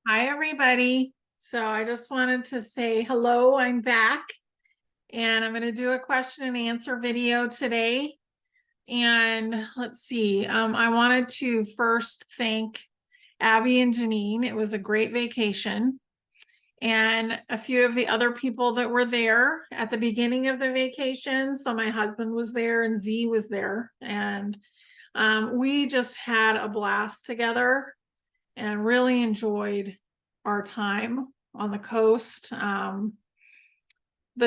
Hi, everybody. So I just wanted to say hello, I'm back, and I'm going to do a question and answer video today. And let's see, I wanted to first thank Abby and Janine. It was a great vacation. And a few of the other people that were there at the beginning of the vacation. So my husband was there and Z was there. And we just had a blast together and really enjoyed our time on the coast. The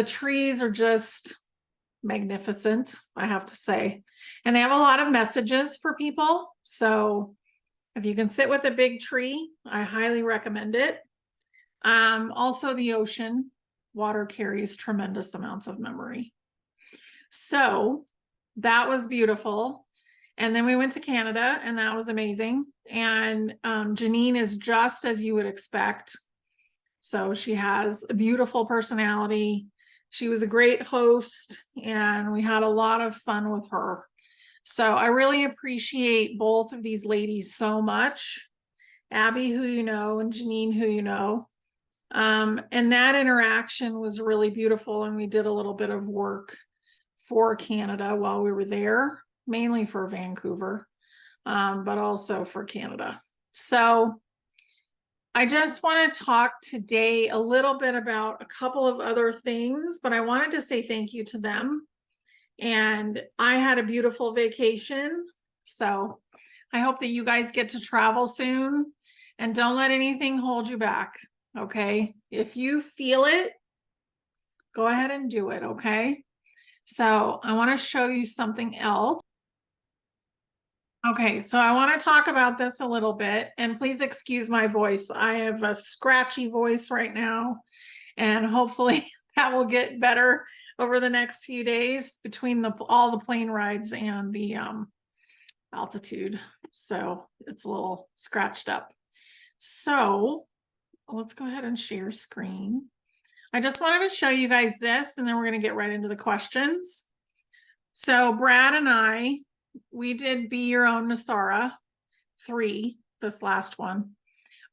trees are just magnificent, I have to say. And they have a lot of messages for people. So if you can sit with a big tree, I highly recommend it. Also the ocean, water carries tremendous amounts of memory. So that was beautiful. And then we went to Canada, and that was amazing. And Janine is just as you would expect. So she has a beautiful personality. She was a great host, and we had a lot of fun with her. So I really appreciate both of these ladies so much. Abby, who you know, and Janine, who you know. And that interaction was really beautiful. And we did a little bit of work for Canada while we were there, mainly for Vancouver, but also for Canada. So I just want to talk today a little bit about a couple of other things, but I wanted to say thank you to them. And I had a beautiful vacation. So I hope that you guys get to travel soon, and don't let anything hold you back. Okay. If you feel it, go ahead and do it. Okay. So I want to show you something else. Okay, so I want to talk about this a little bit, and please excuse my voice. I have a scratchy voice right now, and hopefully that will get better over the next few days between all the plane rides and the altitude. So it's a little scratched up. So let's go ahead and share screen. I just wanted to show you guys this, and then we're going to get right into the questions. So Brad and I, we did Be Your Own Nosara 3, this last one,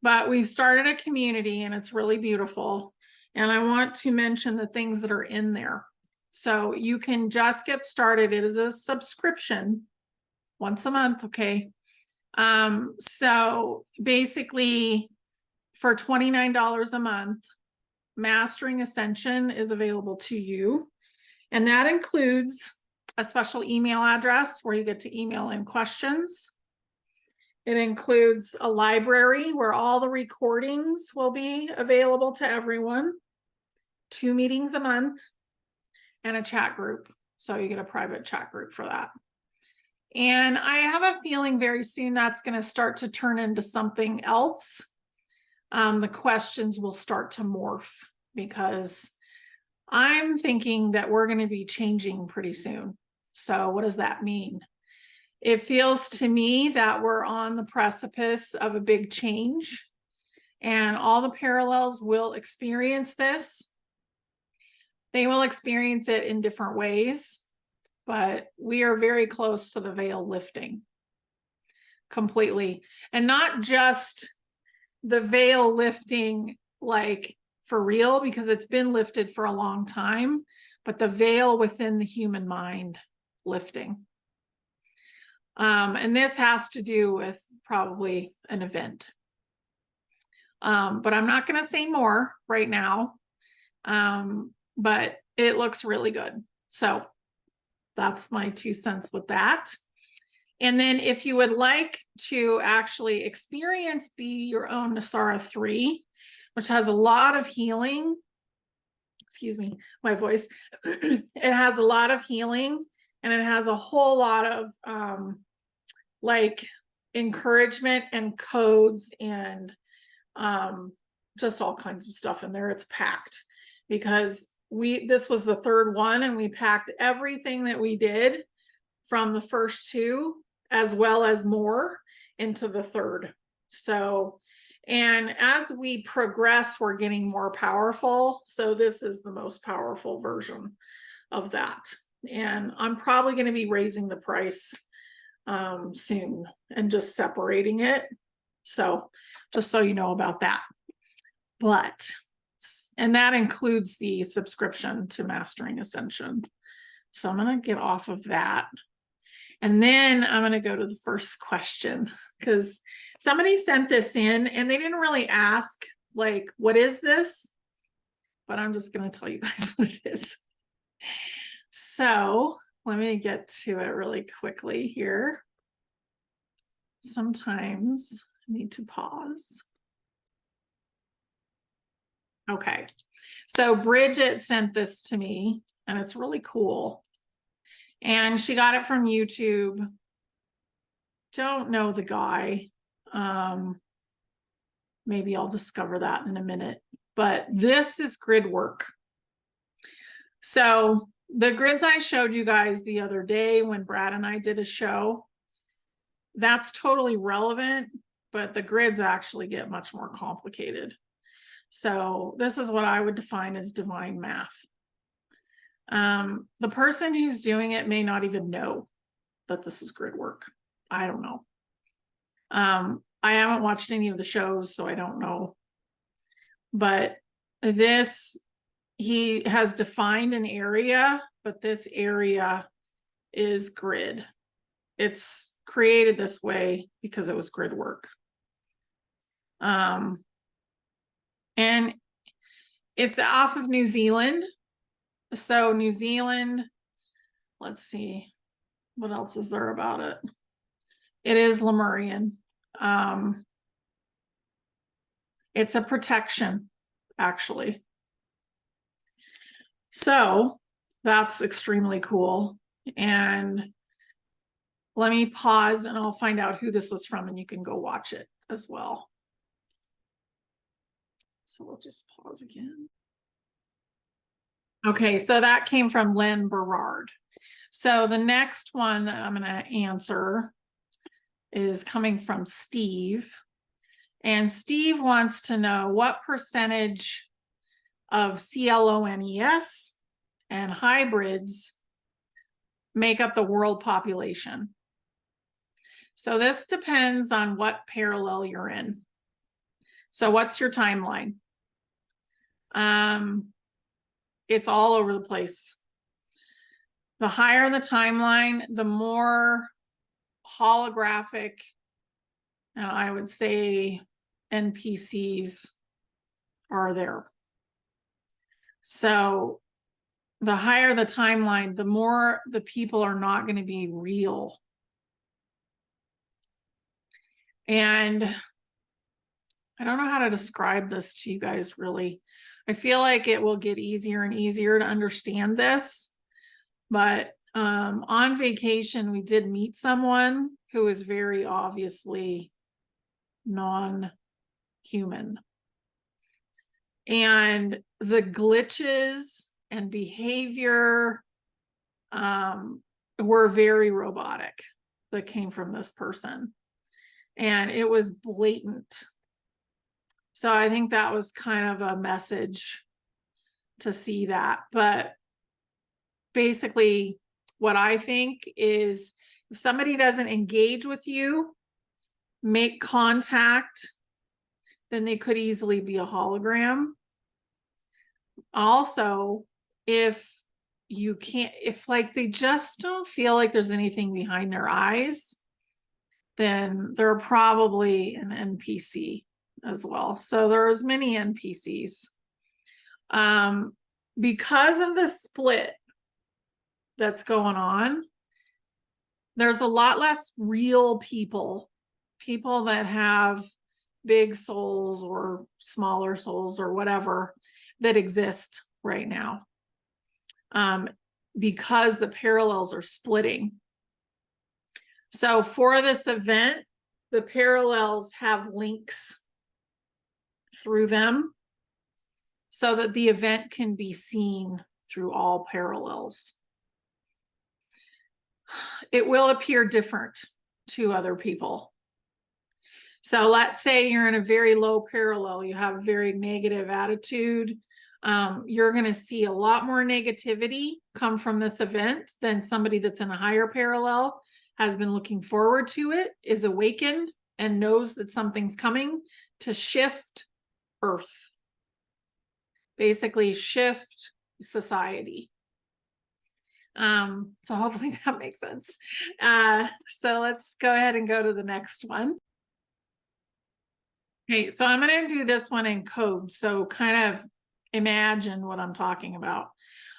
but we've started a community, and it's really beautiful. And I want to mention the things that are in there. So you can just get started. It is a subscription once a month. Okay. So basically for $29 a month, Mastering Ascension is available to you. And that includes a special email address where you get to email in questions. It includes a library where all the recordings will be available to everyone, 2 meetings a month, and a chat group. So you get a private chat group for that. And I have a feeling very soon that's going to start to turn into something else. The questions will start to morph, because I'm thinking that we're going to be changing pretty soon. So what does that mean? It feels to me that we're on the precipice of a big change, and all the parallels will experience this. They will experience it in different ways, but we are very close to the veil lifting completely. And not just the veil lifting like for real, because it's been lifted for a long time, but the veil within the human mind lifting. And this has to do with probably an event. But I'm not going to say more right now. But it looks really good. So that's my 2 cents with that. And then if you would like to actually experience Be Your Own Nosara 3, which has a lot of healing, excuse me, my voice, it has a lot of healing, and it has a whole lot of like encouragement and codes and just all kinds of stuff in there. It's packed, because this was the 3rd one, and we packed everything that we did from the first 2 as well as more into the 3rd. So, and as we progress, we're getting more powerful. So this is the most powerful version of that. And I'm probably going to be raising the price soon and just separating it. So just so you know about that. and that includes the subscription to Mastering Ascension. So I'm going to get off of that. And then I'm going to go to the first question, because somebody sent this in and they didn't really ask, like, what is this? But I'm just going to tell you guys what it is. So let me get to it really quickly here. Sometimes I need to pause. Okay. So Bridget sent this to me and it's really cool. And she got it from YouTube. Don't know the guy. Maybe I'll discover that in a minute. But this is grid work. So the grids I showed you guys the other day when Brad and I did a show, that's totally relevant, but the grids actually get much more complicated. So this is what I would define as divine math. The person who's doing it may not even know that this is grid work. I don't know. I haven't watched any of the shows, so I don't know. But this, he has defined an area, but this area is grid. It's created this way because it was grid work. And it's off of New Zealand. So New Zealand, let's see, what else is there about it? It is Lemurian. It's a protection, actually. So that's extremely cool. And let me pause and I'll find out who this was from and you can go watch it as well. So we'll just pause again. Okay, so that came from Len Berard. So the next one that I'm going to answer is coming from Steve. And Steve wants to know what percentage of CLONES and hybrids make up the world population. So this depends on what parallel you're in. So what's your timeline? It's all over the place. The higher the timeline, the more holographic, and I would say NPCs are there. So the higher the timeline, the more the people are not going to be real. And I don't know how to describe this to you guys, really. I feel like it will get easier and easier to understand this. But on vacation, we did meet someone who is very obviously non-human. And the glitches and behavior were very robotic that came from this person. And it was blatant. So I think that was kind of a message to see that. But basically, what I think is if somebody doesn't engage with you, make contact, then they could easily be a hologram. Also, if you can't, if like they just don't feel like there's anything behind their eyes, then they're probably an NPC as well. So there's many NPCs. Because of the split that's going on, there's a lot less real people that have big souls or smaller souls or whatever that exist right now, because the parallels are splitting. So for this event, the parallels have links through them so that the event can be seen through all parallels. It will appear different to other people. So let's say you're in a very low parallel, you have a very negative attitude. You're going to see a lot more negativity come from this event than somebody that's in a higher parallel, has been looking forward to it, is awakened, and knows that something's coming to shift Earth. basically shift society. So hopefully that makes sense. So let's go ahead and go to the next one. Okay, so I'm going to do this one in code. So kind of imagine what I'm talking about.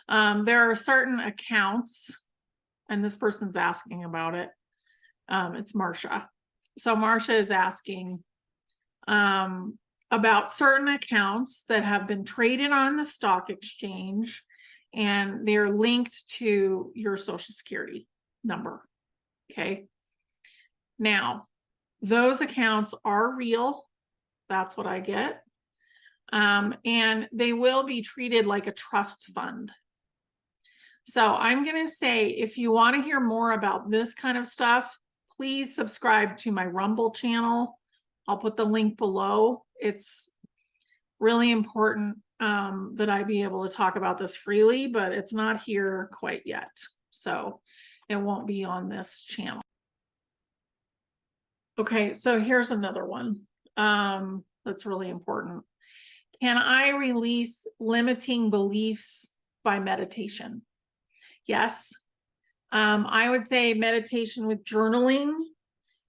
There are certain accounts, and this person's asking about it. It's Marcia. So Marcia is asking about certain accounts that have been traded on the stock exchange, and they're linked to your Social Security number. Okay. Now, those accounts are real. That's what I get. And they will be treated like a trust fund. So I'm going to say, if you want to hear more about this kind of stuff, please subscribe to my Rumble channel. I'll put the link below. It's really important that I be able to talk about this freely, but it's not here quite yet. So it won't be on this channel. Okay, so here's another one that's really important. Can I release limiting beliefs by meditation? Yes. I would say meditation with journaling,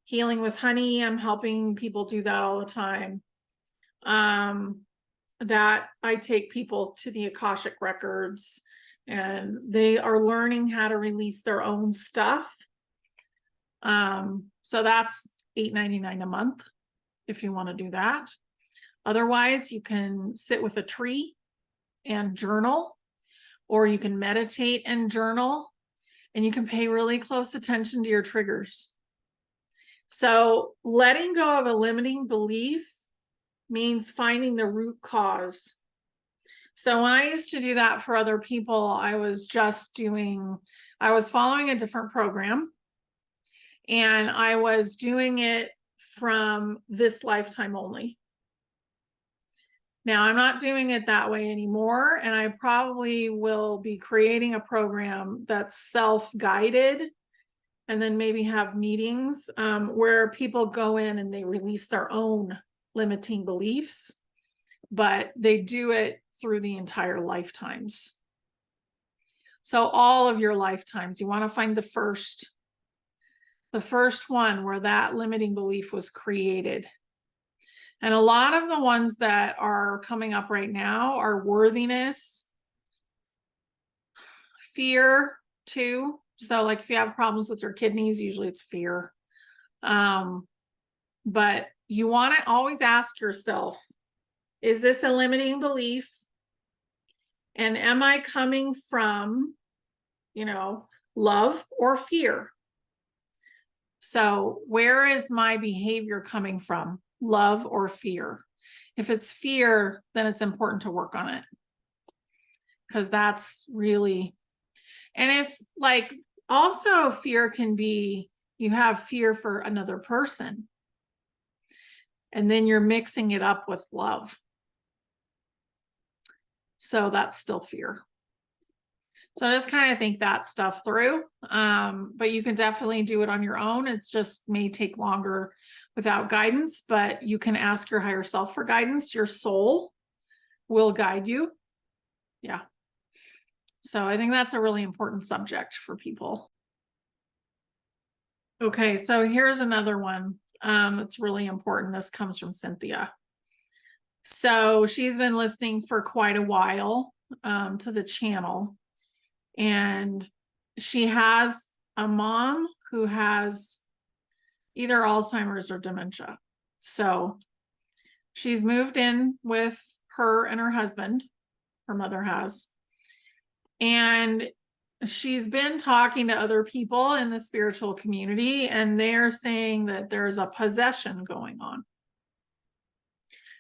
healing with honey. I'm helping people do that all the time. That I take people to the Akashic records, and they are learning how to release their own stuff. So that's $8.99 a month if you want to do that. Otherwise, you can sit with a tree and journal, or you can meditate and journal, and you can pay really close attention to your triggers. So letting go of a limiting belief means finding the root cause. So when I used to do that for other people, I was following a different program, and I was doing it from this lifetime only. Now, I'm not doing it that way anymore, and I probably will be creating a program that's self-guided, and then maybe have meetings where people go in and they release their own limiting beliefs, but they do it through the entire lifetimes. So all of your lifetimes, you want to find the first one where that limiting belief was created. And a lot of the ones that are coming up right now are worthiness, fear too. So like if you have problems with your kidneys, usually it's fear. But you want to always ask yourself, is this a limiting belief? And am I coming from, love or fear? So where is my behavior coming from? Love or fear? If it's fear, then it's important to work on it, because that's really, and if like also fear can be, you have fear for another person, and then you're mixing it up with love. So that's still fear. So just kind of think that stuff through. But you can definitely do it on your own. It just may take longer without guidance, but you can ask your higher self for guidance. Your soul will guide you. Yeah. So I think that's a really important subject for people. Okay, so here's another one that's really important. This comes from Cynthia. So she's been listening for quite a while to the channel, and she has a mom who has either Alzheimer's or dementia. So she's moved in with her and her husband, her mother has, and she's been talking to other people in the spiritual community, and they're saying that there's a possession going on.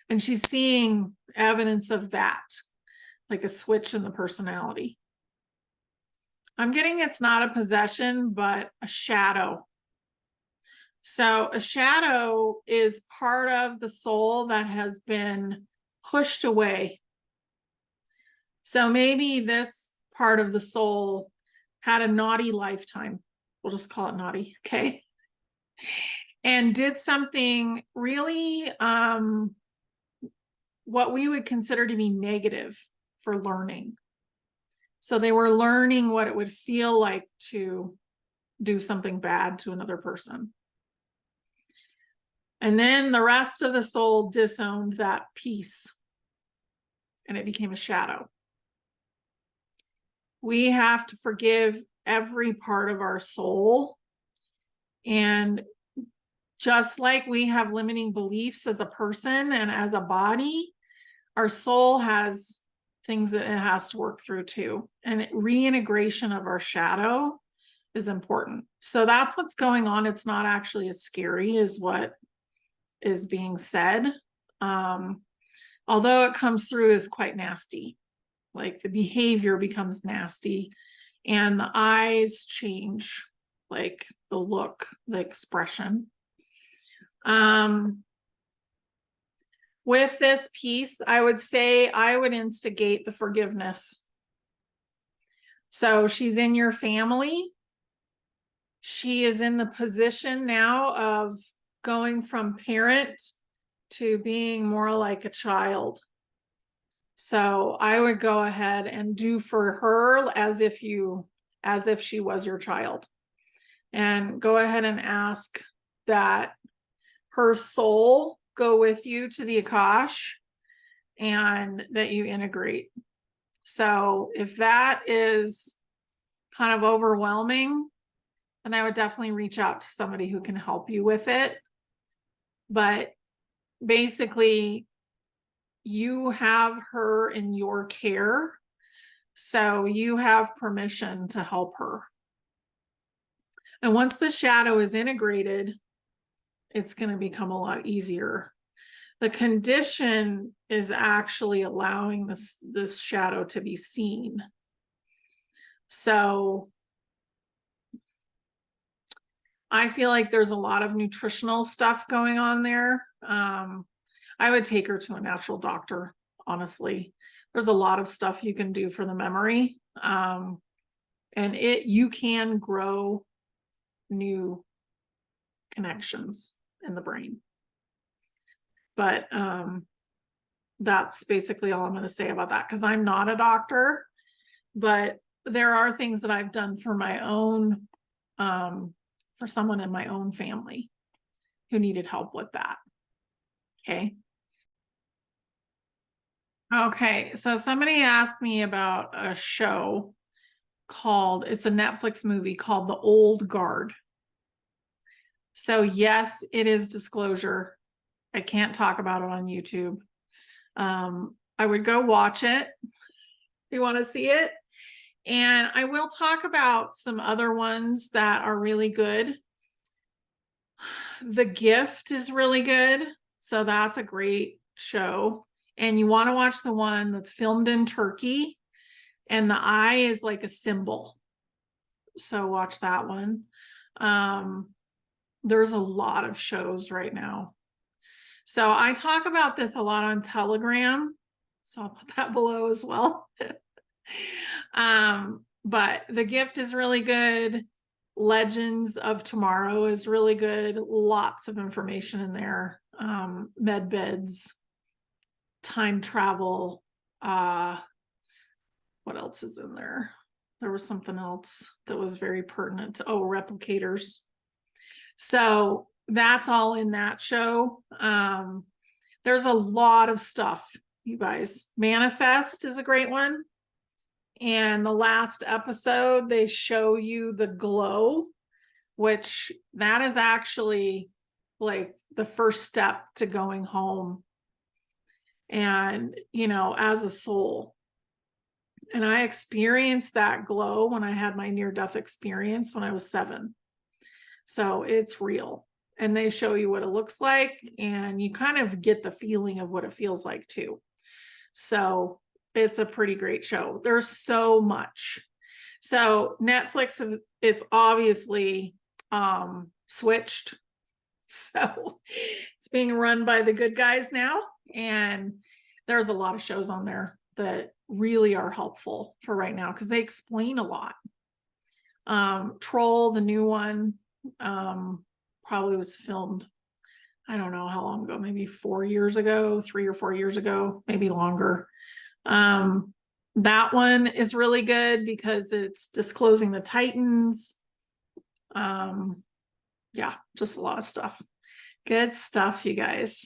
And she's seeing evidence of that, like a switch in the personality. I'm getting it's not a possession, but a shadow. So a shadow is part of the soul that has been pushed away. So maybe this part of the soul had a naughty lifetime. We'll just call it naughty, okay? And did something really, what we would consider to be negative for learning. So they were learning what it would feel like to do something bad to another person. And then the rest of the soul disowned that piece, and it became a shadow. We have to forgive every part of our soul. And just like we have limiting beliefs as a person and as a body, our soul has things that it has to work through too. And reintegration of our shadow is important. So that's what's going on. It's not actually as scary as what is being said. Although it comes through as quite nasty, like the behavior becomes nasty and the eyes change, like the look, the expression. With this piece, I would say I would instigate the forgiveness. So she's in your family. She is in the position now of going from parent to being more like a child. So I would go ahead and do for her as if she was your child, and go ahead and ask that her soul go with you to the Akash and that you integrate. So if that is kind of overwhelming, then I would definitely reach out to somebody who can help you with it. But basically, you have her in your care, so you have permission to help her. And once the shadow is integrated, it's going to become a lot easier. The condition is actually allowing this shadow to be seen. So I feel like there's a lot of nutritional stuff going on there. I would take her to a natural doctor, honestly. There's a lot of stuff you can do for the memory. And you can grow new connections in the brain. But that's basically all I'm going to say about that, because I'm not a doctor, but there are things that I've done for my own, for someone in my own family who needed help with that. Okay. Okay, so somebody asked me about a show it's a Netflix movie called The Old Guard. So yes, it is disclosure. I can't talk about it on YouTube. I would go watch it if you want to see it. And I will talk about some other ones that are really good. The Gift is really good. So that's a great show. And you want to watch the one that's filmed in Turkey, and the eye is like a symbol. So watch that one. There's a lot of shows right now. So I talk about this a lot on Telegram. So I'll put that below as well. But The Gift is really good. Legends of Tomorrow is really good. Lots of information in there. Med beds, time travel. What else is in there? There was something else that was very pertinent. Oh, replicators. So that's all in that show. There's a lot of stuff, you guys. Manifest is a great one. And the last episode, they show you the glow, which that is actually like the first step to going home. And, as a soul. And I experienced that glow when I had my near-death experience when I was 7. So it's real. And they show you what it looks like, and you kind of get the feeling of what it feels like too. So it's a pretty great show. There's so much. So Netflix, it's obviously switched. So it's being run by the good guys now. And there's a lot of shows on there that really are helpful for right now, because they explain a lot. Troll, the new one, probably was filmed, I don't know how long ago, maybe 4 years ago, 3 or 4 years ago, maybe longer. That one is really good because it's disclosing the Titans. Yeah, just a lot of stuff. Good stuff, you guys.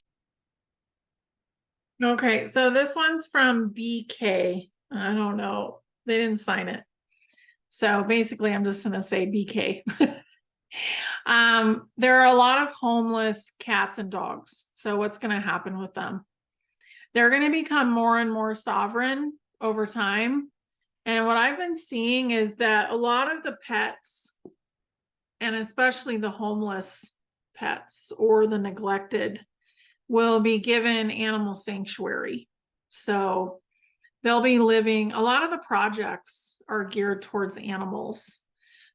Okay, so this one's from BK. I don't know. They didn't sign it. So basically, I'm just going to say BK. There are a lot of homeless cats and dogs. So what's going to happen with them? They're going to become more and more sovereign over time. And what I've been seeing is that a lot of the pets, and especially the homeless pets or the neglected, will be given animal sanctuary. So they'll be living, a lot of the projects are geared towards animals.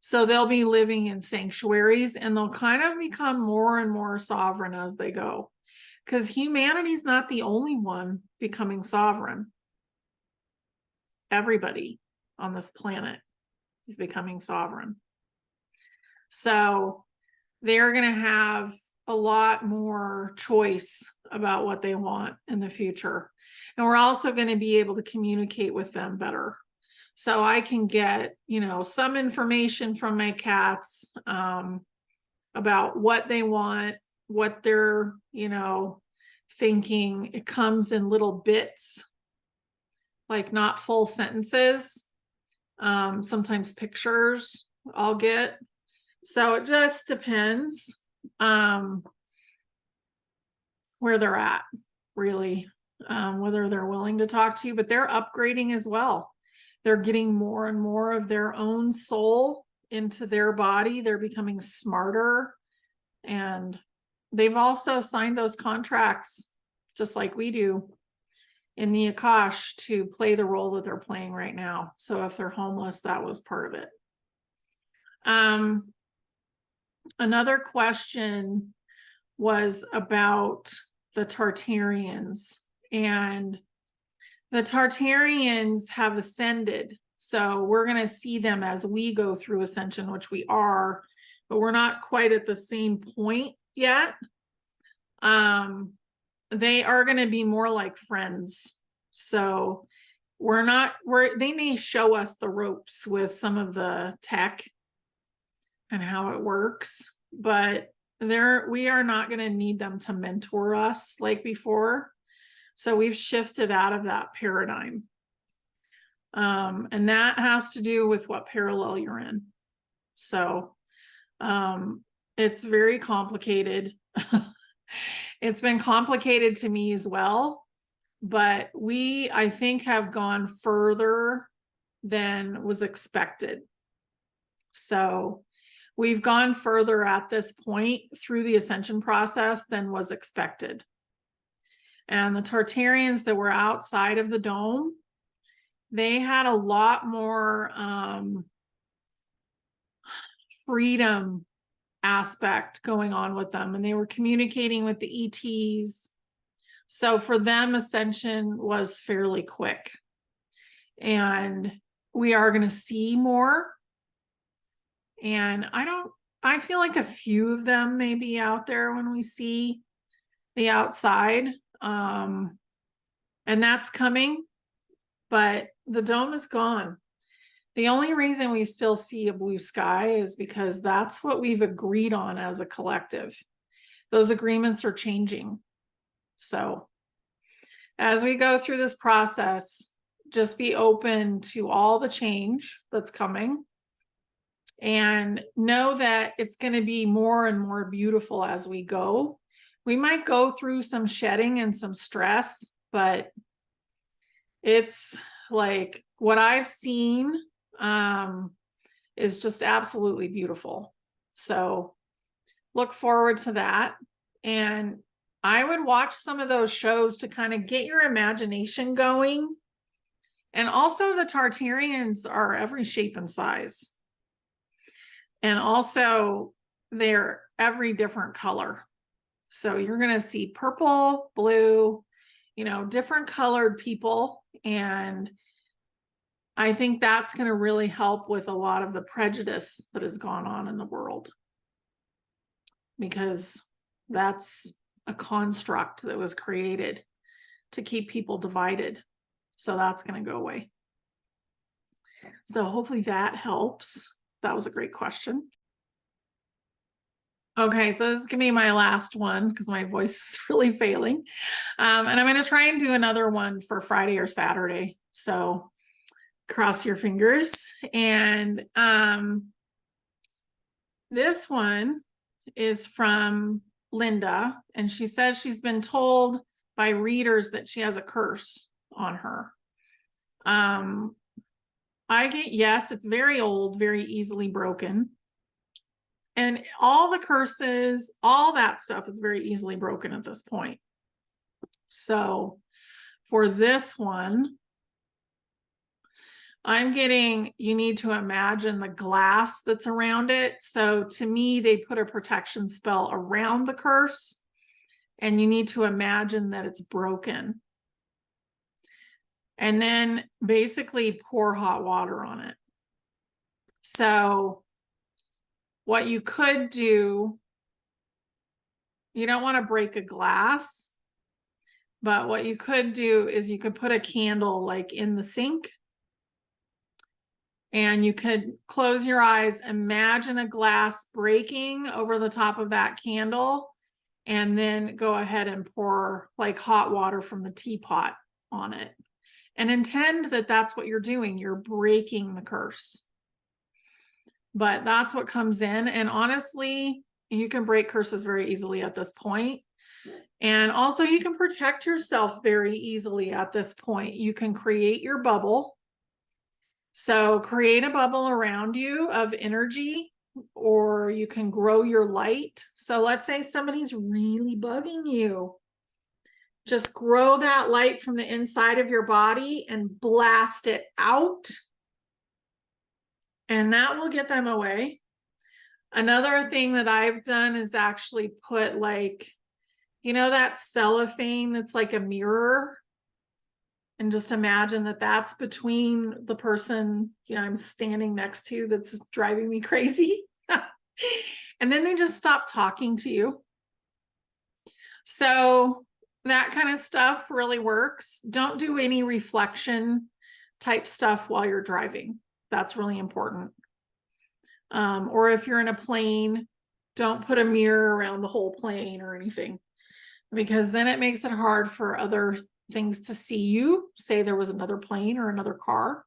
So they'll be living in sanctuaries and they'll kind of become more and more sovereign as they go. Because humanity's not the only one becoming sovereign. Everybody on this planet is becoming sovereign. So they're going to have a lot more choice about what they want in the future. And we're also going to be able to communicate with them better. So I can get, some information from my cats about what they want, what they're, thinking. It comes in little bits, like not full sentences. Sometimes pictures I'll get. So it just depends where they're at, really, whether they're willing to talk to you, but they're upgrading as well. They're getting more and more of their own soul into their body. They're becoming smarter. And they've also signed those contracts, just like we do in the Akash, to play the role that they're playing right now. So if they're homeless, that was part of it. Another question was about the Tartarians, and the Tartarians have ascended. So we're going to see them as we go through ascension, which we are, but we're not quite at the same point yet. They are going to be more like friends. So they may show us the ropes with some of the tech and how it works, but we are not going to need them to mentor us like before. So we've shifted out of that paradigm. And that has to do with what parallel you're in. So it's very complicated. It's been complicated to me as well, but I think, have gone further than was expected. So we've gone further at this point through the ascension process than was expected. And the Tartarians that were outside of the dome, they had a lot more freedom aspect going on with them, and they were communicating with the ETs. So for them, ascension was fairly quick. And we are going to see more. And I feel like a few of them may be out there when we see the outside. And that's coming, but the dome is gone. The only reason we still see a blue sky is because that's what we've agreed on as a collective. Those agreements are changing. So as we go through this process, just be open to all the change that's coming and know that it's going to be more and more beautiful as we go. We might go through some shedding and some stress, but it's like what I've seen is just absolutely beautiful. So look forward to that. And I would watch some of those shows to kind of get your imagination going. And also the Tartarians are every shape and size. And also they're every different color. So you're going to see purple, blue, different colored people. And I think that's going to really help with a lot of the prejudice that has gone on in the world, because that's a construct that was created to keep people divided. So that's going to go away. So hopefully that helps. That was a great question. Okay, so this is gonna be my last one because my voice is really failing. And I'm gonna try and do another one for Friday or Saturday. So cross your fingers. And this one is from Linda, and she says she's been told by readers that she has a curse on her. I get, yes, it's very old, very easily broken. And all the curses, all that stuff is very easily broken at this point. So for this one, I'm getting, you need to imagine the glass that's around it. So to me, they put a protection spell around the curse, and you need to imagine that it's broken. And then basically pour hot water on it. So what you could do, you don't want to break a glass, but what you could do is you could put a candle like in the sink, and you could close your eyes, imagine a glass breaking over the top of that candle, and then go ahead and pour like hot water from the teapot on it. And intend that that's what you're doing. You're breaking the curse. But that's what comes in. And honestly, you can break curses very easily at this point. And also you can protect yourself very easily at this point. You can create your bubble. So create a bubble around you of energy, or you can grow your light. So let's say somebody's really bugging you. Just grow that light from the inside of your body and blast it out. And that will get them away. Another thing that I've done is actually put like, you know, that cellophane that's like a mirror. And just imagine that that's between the person, you know, I'm standing next to that's driving me crazy. And then they just stop talking to you. So that kind of stuff really works. Don't do any reflection type stuff while you're driving. That's really important. Or if you're in a plane, don't put a mirror around the whole plane or anything, because then it makes it hard for other things to see you. Say there was another plane or another car.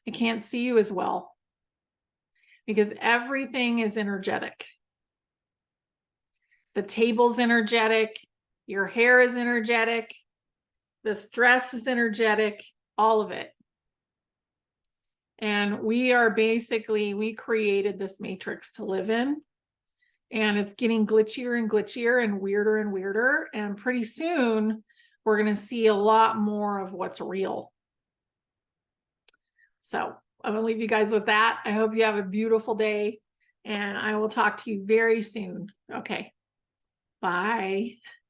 It can't see you as well because everything is energetic. The table's energetic. Your hair is energetic. This dress is energetic, all of it. And we are basically, we created this matrix to live in, and it's getting glitchier and glitchier and weirder and weirder. And pretty soon we're going to see a lot more of what's real. So I'm going to leave you guys with that. I hope you have a beautiful day, and I will talk to you very soon. Okay. Bye.